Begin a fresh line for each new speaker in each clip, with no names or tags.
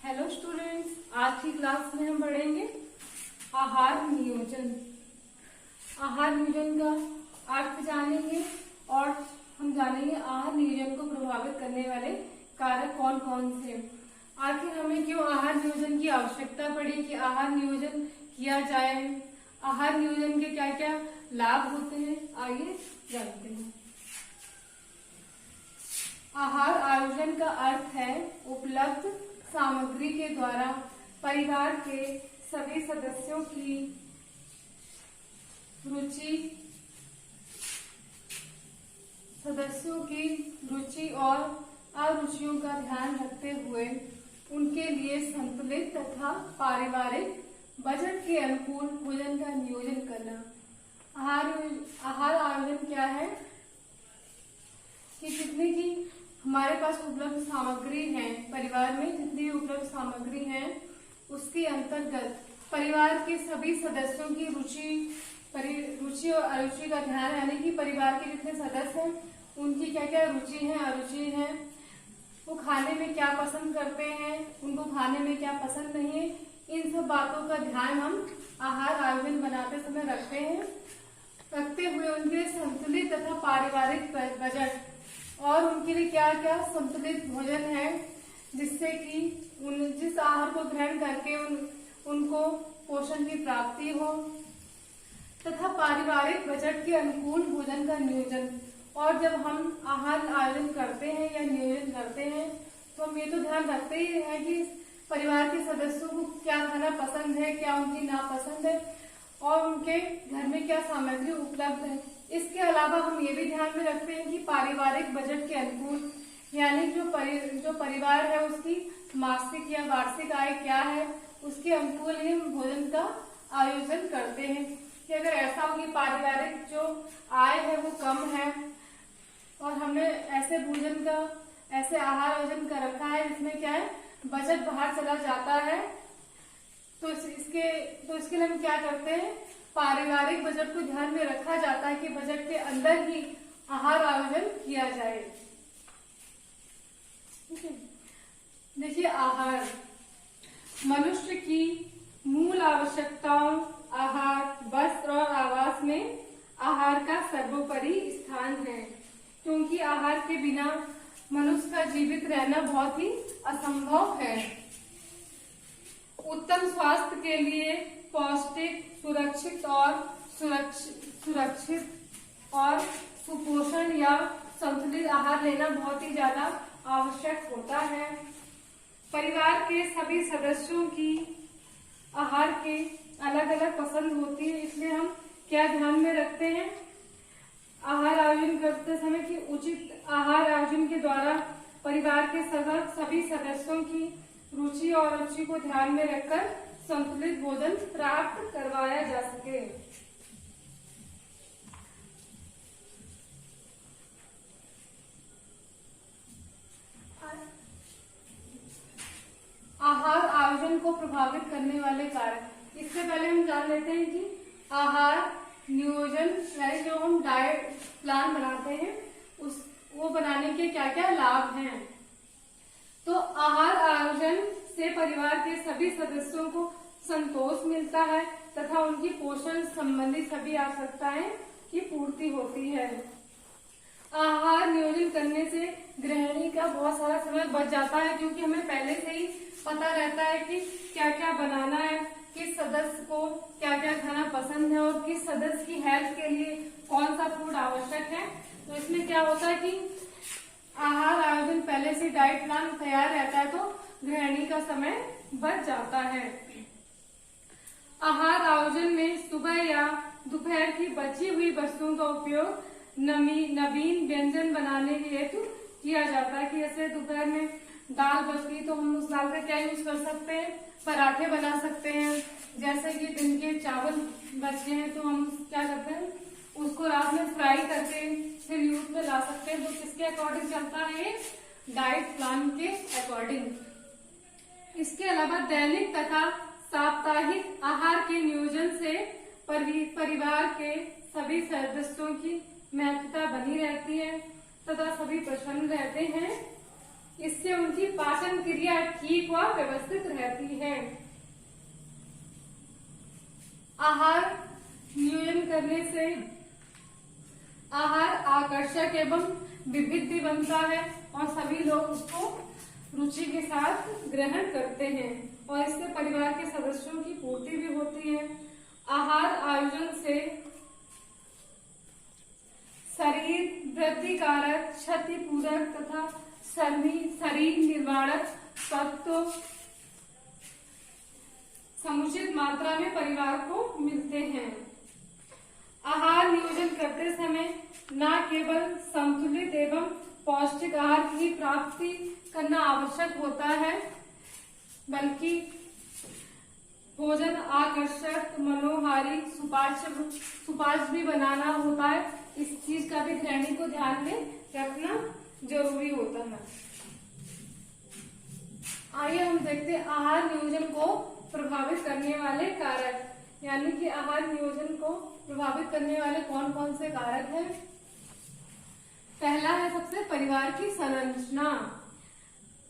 Hello students, आज की class में हम पढ़ेंगे आहार नियोजन। आहार नियोजन का अर्थ जानेंगे और हम जानेंगे आहार नियोजन को प्रभावित करने वाले कारक कौन कौन से। आखिर हमें क्यों आहार नियोजन की आवश्यकता पड़ी कि आहार नियोजन किया जाए, आहार नियोजन के क्या क्या लाभ होते हैं, आइए जानते हैं। आहार आयोजन का अर्थ है उपलब्ध सामग्री के द्वारा परिवार के सभी सदस्यों की रुचि और अरुचियों का ध्यान रखते हुए उनके लिए संतुलित तथा पारिवारिक बजट के अनुकूल भोजन का नियोजन करना। आहार आयोजन क्या है कि जितने की हमारे पास उपलब्ध सामग्री है, परिवार में जितनी उपलब्ध सामग्री है उसके अंतर्गत परिवार के सभी सदस्यों की रुचि और अरुचि का ध्यान, यानी कि परिवार के जितने सदस्य हैं उनकी क्या क्या रुचि है, अरुचि है, वो खाने में क्या पसंद करते हैं, उनको खाने में क्या पसंद नहीं है, इन सब बातों का ध्यान हम आहार आयोजन बनाते समय रखते हुए उनके संतुलित तथा पारिवारिक बजट और उनके लिए क्या क्या संतुलित भोजन है जिससे कि जिस आहार को ग्रहण करके उनको पोषण की प्राप्ति हो, तथा पारिवारिक बजट के अनुकूल भोजन का नियोजन। और जब हम आहार आयोजन करते हैं या नियोजन करते हैं तो हम ये तो ध्यान रखते ही हैं कि परिवार के सदस्यों को क्या खाना पसंद है, क्या उनकी नापसंद है और उनके घर में क्या सामग्री उपलब्ध है। इसके अलावा हम ये भी ध्यान में रखते हैं कि पारिवारिक बजट के अनुकूल, यानी जो परिवार है उसकी मासिक या वार्षिक आय क्या है, उसके अनुकूल ही हम भोजन का आयोजन करते हैं। कि अगर ऐसा हो कि पारिवारिक जो आय है वो कम है और हमने ऐसे आहार आयोजन कर रखा है जिसमें क्या है बजट बाहर चला जाता है, तो इसके लिए हम क्या करते हैं, पारिवारिक बजट को ध्यान में रखा जाता है कि बजट के अंदर ही आहार आयोजन किया जाए। देखिए, आहार मनुष्य की मूल आवश्यकताओं आहार, वस्त्र और आवास में आहार का सर्वोपरि स्थान है, क्योंकि आहार के बिना मनुष्य का जीवित रहना बहुत ही असंभव है। उत्तम स्वास्थ्य के लिए पौष्टिक, सुरक्षित और सुपोषण या संतुलित आहार लेना बहुत ही ज्यादा आवश्यक होता है। परिवार के सभी सदस्यों की आहार के अलग अलग पसंद होती है, इसलिए हम क्या ध्यान में रखते हैं आहार आयोजन करते समय कि उचित आहार आयोजन के द्वारा परिवार के सभी सदस्यों की रुचि और अरुचि को ध्यान में रखकर संतुलित भोजन प्राप्त करवाया जा सके। आहार आयोजन को प्रभावित करने वाले कारक, इससे पहले हम जान लेते हैं कि आहार नियोजन यानी जो हम डाइट प्लान बनाते हैं वो बनाने के क्या क्या लाभ हैं। तो आहार आयोजन से परिवार के सभी सदस्यों को संतोष मिलता है तथा उनकी पोषण संबंधी सभी आवश्यकताएं की पूर्ति होती है। आहार नियोजन करने से गृहिणी का बहुत सारा समय बच जाता है, क्योंकि हमें पहले से ही पता रहता है कि क्या क्या बनाना है, किस सदस्य को क्या क्या खाना पसंद है और किस सदस्य की हेल्थ के लिए कौन सा फूड आवश्यक है। तो इसमें क्या होता है कि आहार आयोजन पहले से डाइट प्लान तैयार रहता है तो गृहिणी का समय बच जाता है। आहार आयोजन में सुबह या दोपहर की बची हुई वस्तुओं का उपयोग नवीन व्यंजन बनाने के हेतु किया जाता है। कि जैसे दोपहर में दाल बच गई तो हम उस दाल का क्या यूज कर सकते हैं, पराठे बना सकते हैं। जैसे कि दिन के चावल बचे हैं तो हम क्या करते हैं, उसको रात में फ्राई करके फिर यूज में ला सकते हैं। तो किसके अकॉर्डिंग चलता है, डाइट प्लान के अकॉर्डिंग। इसके अलावा दैनिक तथा साप्ताहिक आहार के नियोजन से परिवार के सभी सदस्यों की महत्वता बनी रहती है तथा सभी प्रसन्न रहते हैं इससे उनकी पाचन क्रिया ठीक व व्यवस्थित रहती है। आहार नियोजन करने से आहार आकर्षक एवं विविध भी बनता है और सभी लोग उसको रुचि के साथ ग्रहण करते हैं और इससे परिवार के सदस्यों की पूर्ति भी होती है। आहार आयोजन से शरीर वृद्धि कारक, क्षति पूरक तथा शरीर निर्माणक तत्व समुचित मात्रा में परिवार को मिलते हैं। आहार नियोजन करते समय न केवल संतुलित एवं पौष्टिक आहार की प्राप्ति करना आवश्यक होता है, बल्कि भोजन आकर्षक, मनोहारी, सुपाच्य भी बनाना होता है। इस चीज का भी गृहिणी को ध्यान में रखना जरूरी होता है। आइए हम देखते हैं आहार नियोजन को प्रभावित करने वाले कारक, यानी कि आहार नियोजन को प्रभावित करने वाले कौन कौन से कारक हैं। पहला है सबसे परिवार की संरचना।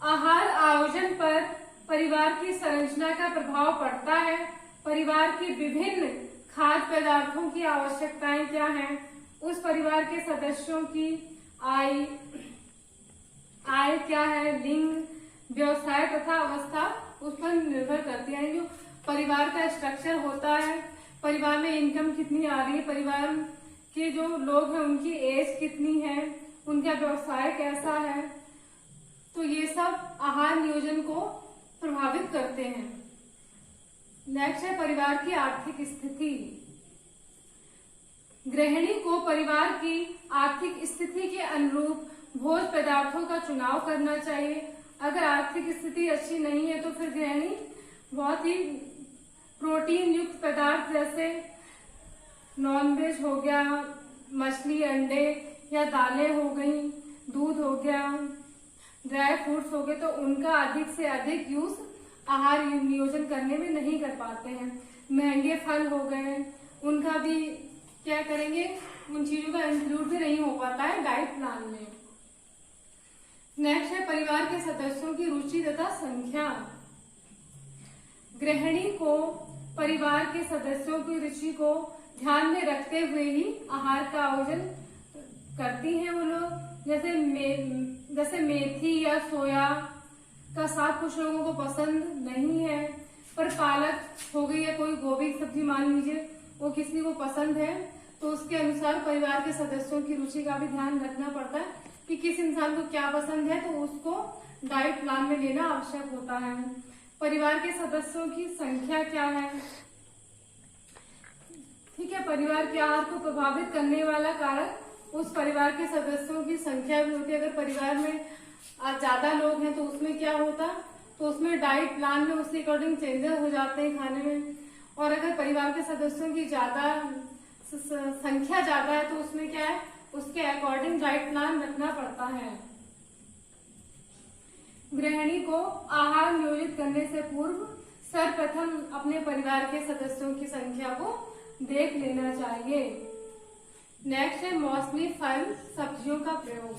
आहार आयोजन पर परिवार की संरचना का प्रभाव पड़ता है। परिवार की विभिन्न खाद्य पदार्थों की आवश्यकताएं क्या हैं, उस परिवार के सदस्यों की आय क्या है, लिंग, व्यवसाय तथा अवस्था उस पर निर्भर करती है। जो परिवार का स्ट्रक्चर होता है, परिवार में इनकम कितनी आ रही है, परिवार के जो लोग हैं उनकी एज कितनी है, उनका व्यवसाय कैसा है, तो ये सब आहार नियोजन को प्रभावित करते हैं। नेक्स्ट है परिवार की आर्थिक स्थिति। गृहिणी को परिवार की आर्थिक स्थिति के अनुरूप भोज्य पदार्थों का चुनाव करना चाहिए। अगर आर्थिक स्थिति अच्छी नहीं है तो फिर गृहिणी बहुत ही प्रोटीन युक्त पदार्थ जैसे नॉनवेज हो गया, मछली, अंडे या दालें हो गई, दूध हो गया, ड्राई फ्रूट्स हो गए, तो उनका अधिक से अधिक यूज आहार नियोजन करने में नहीं कर पाते हैं। महंगे फल हो गए, उनका भी क्या करेंगे, उन चीजों का इंक्लूड भी नहीं हो पाता है डाइट प्लान में। नेक्स्ट है परिवार के सदस्यों की रुचि तथा संख्या। गृहिणी को परिवार के सदस्यों की रुचि को ध्यान में रखते हुए ही आहार का आयोजन करती हैं वो लोग। जैसे मेथी या सोया का साग कुछ लोगों को पसंद नहीं है, पर पालक हो गई या कोई गोभी की सब्जी मान लीजिए वो किसी को पसंद है, तो उसके अनुसार परिवार के सदस्यों की रुचि का भी ध्यान रखना पड़ता है कि किस इंसान को क्या पसंद है, तो उसको डाइट प्लान में लेना आवश्यक होता है। परिवार के सदस्यों की संख्या क्या है, ठीक है, परिवार के आहार को प्रभावित करने वाला कारक उस परिवार के सदस्यों की संख्या भी होती है। अगर परिवार में ज्यादा लोग हैं तो उसमें क्या होता, तो उसमें डाइट प्लान में उसके अकॉर्डिंग चेंजेस हो जाते हैं खाने में। और अगर परिवार के सदस्यों की संख्या ज्यादा है तो उसमें क्या है, उसके अकॉर्डिंग डाइट प्लान रखना पड़ता है। गृहिणी को आहार नियोजित करने से पूर्व सर्वप्रथम अपने परिवार के सदस्यों की संख्या को देख लेना चाहिए। नेक्स्ट है मौसमी फल सब्जियों का प्रयोग।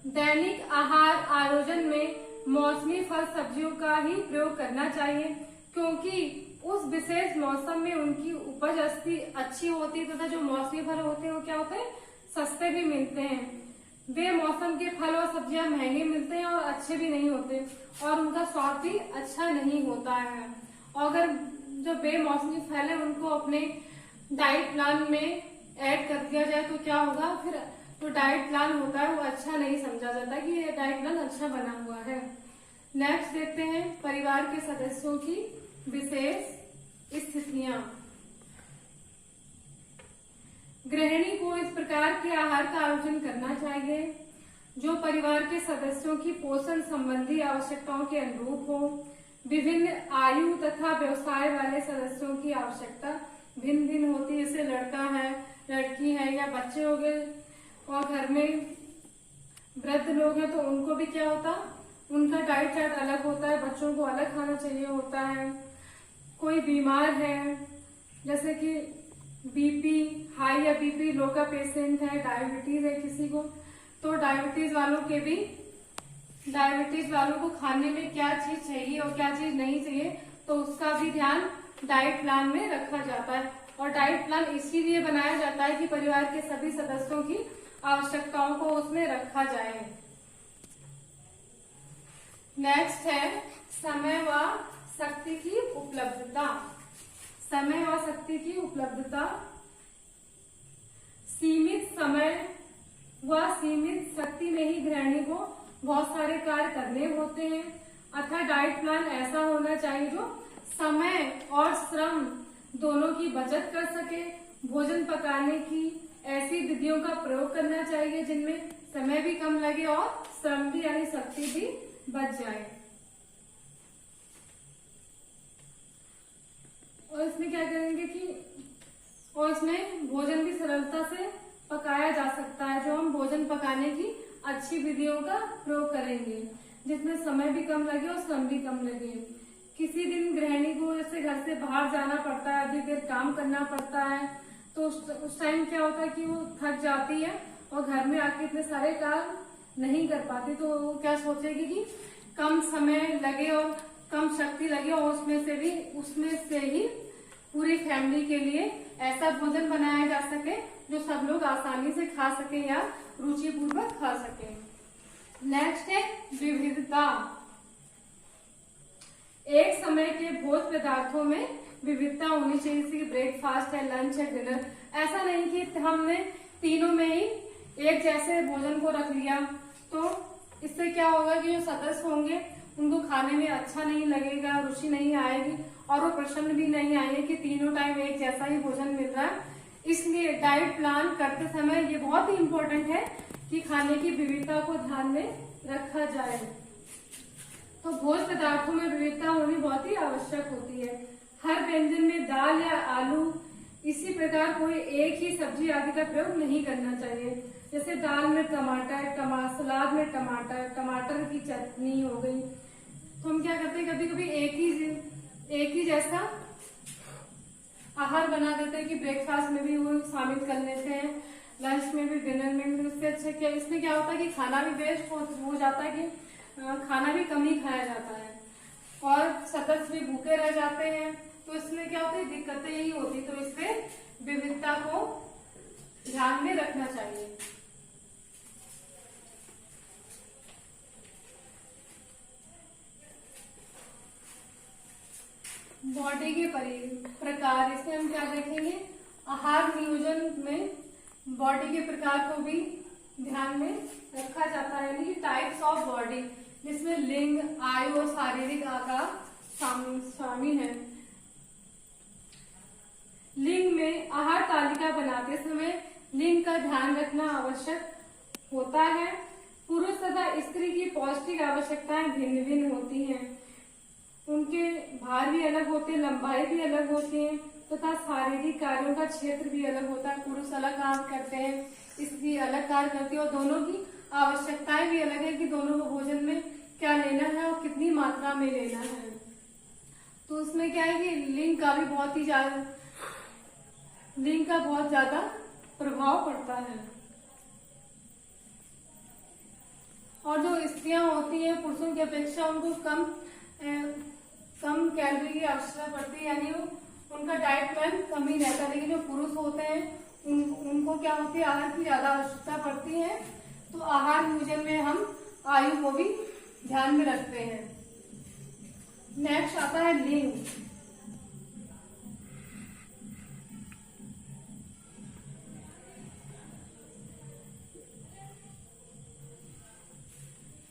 दैनिक आहार आयोजन में मौसमी फल सब्जियों का ही प्रयोग करना चाहिए, क्योंकि उस विशेष मौसम में उनकी उपज अच्छी होती है तथा जो मौसमी फल होते हैं वो क्या होते हैं, सस्ते भी मिलते हैं। वे मौसम के फल और सब्जियां महंगे मिलते हैं और अच्छे भी नहीं होते और उनका स्वाद भी अच्छा नहीं होता है। और अगर जो बेमौसमी फल है उनको अपने डाइट प्लान में ऐड कर दिया जाए तो क्या होगा, फिर जो डाइट प्लान होता है वो अच्छा नहीं समझा जाता कि ये डाइट प्लान अच्छा बना हुआ है। नेक्स्ट देखते हैं परिवार के सदस्यों की विशेष स्थितियां। गृहिणी को इस प्रकार के आहार का आयोजन करना चाहिए जो परिवार के सदस्यों की पोषण संबंधी आवश्यकताओं के अनुरूप हो। विभिन्न आयु तथा व्यवसाय वाले सदस्यों की आवश्यकता भिन्न भिन्न होती है, जैसे लड़का है, लड़की है या बच्चे हो गए, और घर में वृद्ध लोग हैं तो उनको भी क्या होता, उनका डाइट चार्ट अलग होता है, बच्चों को अलग खाना चाहिए होता है। कोई बीमार है जैसे कि बीपी हाई या बीपी लो का पेशेंट है, डायबिटीज है किसी को, तो डायबिटीज वालों के भी डायबिटीज वालों को खाने में क्या चीज चाहिए और क्या चीज नहीं चाहिए, तो उसका भी ध्यान डाइट प्लान में रखा जाता है। और डाइट प्लान इसीलिए बनाया जाता है कि परिवार के सभी सदस्यों की आवश्यकताओं को उसमें रखा जाए। नेक्स्ट है समय व शक्ति की उपलब्धता। समय व शक्ति की उपलब्धता। सीमित समय व सीमित शक्ति में ही गृहिणी को बहुत सारे कार्य करने होते हैं, अतः डाइट प्लान ऐसा होना चाहिए जो समय और श्रम दोनों की बचत कर सके। भोजन पकाने की ऐसी विधियों का प्रयोग करना चाहिए जिनमें समय भी कम लगे और श्रम भी यानी शक्ति भी बच जाए। और इसमें क्या करेंगे कि और इसमें भोजन भी सरलता से पकाया जा सकता है, जो हम भोजन पकाने की अच्छी विधियों का प्रयोग करेंगे जिसमें समय भी कम लगे और श्रम भी कम लगे। किसी दिन गृहिणी को जैसे घर से बाहर जाना पड़ता है, अधिक देर काम करना पड़ता है, तो उस टाइम क्या होता है कि वो थक जाती है और घर में आके इतने सारे काम नहीं कर पाती, तो वो क्या सोचेगी कि कम समय लगे और कम शक्ति लगे और उसमें से ही पूरी फैमिली के लिए ऐसा भोजन बनाया जा सके जो सब लोग आसानी से खा सके या रुचि पूर्वक खा सके। नेक्स्ट है विविधता। एक समय के भोज्य पदार्थों में विविधता होनी चाहिए, जैसे ब्रेकफास्ट है, लंच है, डिनर। ऐसा नहीं कि हमने तीनों में ही एक जैसे भोजन को रख लिया, तो इससे क्या होगा कि जो सदस्य होंगे उनको खाने में अच्छा नहीं लगेगा, रुचि नहीं आएगी और वो प्रसन्न भी नहीं आएंगे कि तीनों टाइम एक जैसा ही भोजन मिल रहा है। इसलिए डाइट प्लान करते समय ये बहुत ही इम्पोर्टेंट है कि खाने की विविधता को ध्यान में रखा जाए। तो भोज्य पदार्थों में विविधता होनी बहुत ही आवश्यक होती है। हर व्यंजन में दाल या आलू इसी प्रकार कोई एक ही सब्जी आदि का प्रयोग नहीं करना चाहिए। जैसे दाल में टमाटर, सलाद में टमाटर की चटनी हो गई, तो हम क्या करते हैं कभी कभी एक ही जैसा आहार बना देते हैं कि ब्रेकफास्ट में भी वो शामिल कर लेते हैं, लंच में भी, डिनर में भी। उससे अच्छा क्या, इसमें क्या होता है कि खाना भी वेस्ट हो जाता है, कि खाना भी कम ही खाया जाता है और सदस्य भी भूखे रह जाते हैं। तो इसमें क्या होता है, दिक्कतें यही होती, तो इससे विविधता को ध्यान में रखना चाहिए। बॉडी के प्रकार, इसमें हम क्या देखेंगे, आहार नियोजन में बॉडी के प्रकार को भी ध्यान में रखा जाता है, यानी टाइप्स ऑफ बॉडी, जिसमें लिंग, आयु और शारीरिक आकार शामिल है। लिंग में आहार तालिका बनाते समय लिंग का ध्यान रखना आवश्यक होता है। पुरुष तथा स्त्री की पौष्टिक आवश्यकताएं भिन्न भिन्न होती हैं, उनके भार भी अलग होते हैं, लंबाई भी अलग होती है तथा शारीरिक कार्यों का क्षेत्र भी अलग होता है। पुरुष अलग कार्य करते हैं, स्त्री अलग कार्य करती है और दोनों की आवश्यकताएं भी अलग है कि दोनों को भोजन में क्या लेना है और कितनी मात्रा में लेना है। तो उसमें क्या है कि लिंग का बहुत ज्यादा प्रभाव पड़ता है। और जो स्त्रियां होती हैं पुरुषों की अपेक्षा उनको कम कैलोरी की आवश्यकता पड़ती है, यानी उनका डाइट प्लान कम ही रहता है। लेकिन जो पुरुष होते हैं उनको क्या होती है, आहार की ज्यादा आवश्यकता पड़ती है। तो आहार नियोजन में हम आयु को भी ध्यान में रखते हैं। नेक्स्ट आता है लिंग।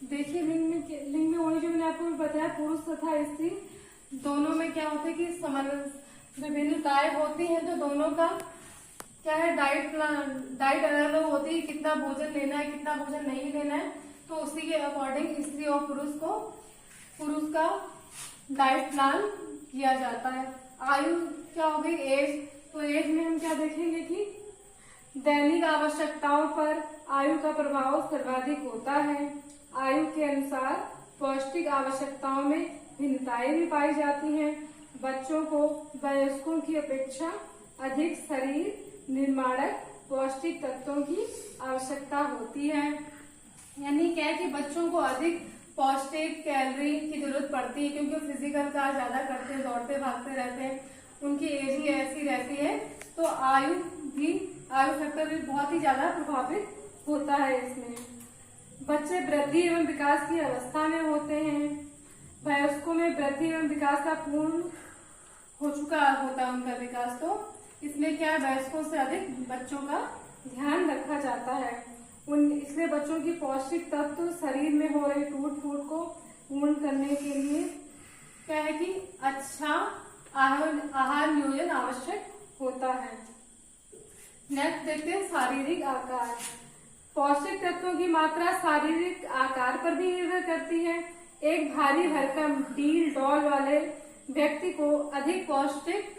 देखिए लिंग में होने जो मैंने आपको बताया, पुरुष तथा स्त्री दोनों में क्या होता है कि विभिन्नताएं होती हैं, तो दोनों का क्या है, डाइट अलग अलग होती है, कितना भोजन लेना है, कितना भोजन नहीं लेना है। तो उसी के अकॉर्डिंग स्त्री और पुरुष का डाइट प्लान किया जाता है। आयु क्या हो गई, एज। तो एज में हम क्या देखेंगे कि दैनिक आवश्यकताओं पर आयु का प्रभाव सर्वाधिक होता है। आयु के अनुसार पौष्टिक आवश्यकताओं में भिन्नताएं भी पाई जाती हैं। बच्चों को वयस्कों की अपेक्षा अधिक शरीर निर्माणक पौष्टिक तत्वों की आवश्यकता होती है। यानी क्या है कि बच्चों को अधिक पौष्टिक कैलोरी की जरूरत पड़ती है, क्योंकि फिजिकल कार्य ज्यादा करते हैं, दौड़ते भागते रहते हैं, उनकी एज ही ऐसी रहती है, तो आयु फैक्टर भी बहुत ही ज्यादा प्रभावित होता है इसमें। बच्चे वृद्धि एवं विकास की अवस्था में होते हैं। वयस्कों में वृद्धि एवं विकास का पूर्ण हो चुका होता है उनका विकास, तो इसमें क्या है, वयस्कों से अधिक बच्चों का ध्यान रखा जाता है। इसलिए बच्चों की पौष्टिक तत्व शरीर में हो रही टूट फूट को पूर्ण करने के लिए क्या है कि अच्छा आहार नियोजन आवश्यक होता है। नेक्स्ट देखते हैं शारीरिक आकार। पौष्टिक तत्वों की मात्रा शारीरिक आकार पर भी निर्भर करती है। एक भारी भरकम डील डॉल वाले व्यक्ति को अधिक पौष्टिक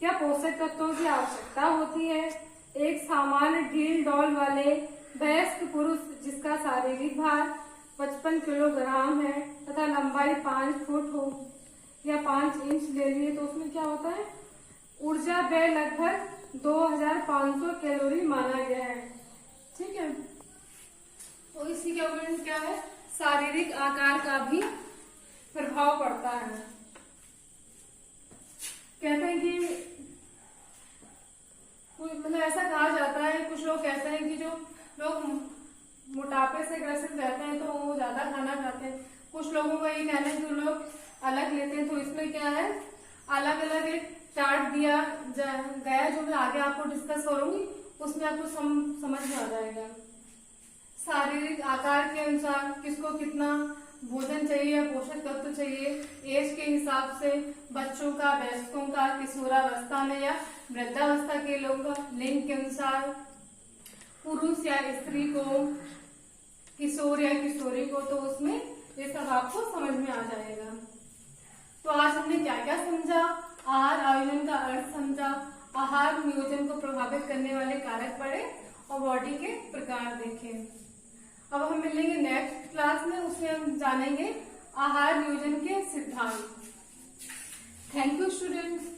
या पोषक तत्वों की आवश्यकता होती है। एक सामान्य ढील डॉल वाले वयस्क पुरुष जिसका शारीरिक भार 55 किलोग्राम है तथा लंबाई 5 फुट हो या 5 इंच ले लिए, तो उसमें क्या होता है, ऊर्जा व्यय लगभग 2500 कैलोरी माना गया है। ठीक है, तो इसी के ऊपर क्या है, शारीरिक आकार का भी प्रभाव पड़ता है। कहते हैं कि मतलब ऐसा कहा जाता है, कुछ लोग कहते हैं कि जो लोग मोटापे से ग्रसित रहते हैं तो वो ज्यादा खाना खाते हैं। कुछ लोगों का ये कहना है कि लोग अलग लेते हैं, तो इसमें क्या है, अलग अलग एक चार्ट दिया गया जो मैं आगे आपको डिस्कस करूंगी, उसमें आपको समझ में आ जाएगा। शारीरिक आकार के अनुसार किसको कितना भोजन चाहिए या पोषक तत्व चाहिए, एज के हिसाब से बच्चों का, वयस्कों का, किशोरावस्था में या वृद्धावस्था के लोगों का, लिंग के अनुसार पुरुष या स्त्री को, किशोर या किशोरी को, तो उसमें ये सब आपको समझ में आ जाएगा। तो आज हमने क्या क्या समझा, आहार आयोजन का अर्थ समझा, आहार नियोजन को प्रभावित करने वाले कारक पढ़े और बॉडी के प्रकार देखे। अब हम मिलेंगे नेक्स्ट क्लास में, उसमें हम जानेंगे आहार नियोजन के सिद्धांत। Thank you students.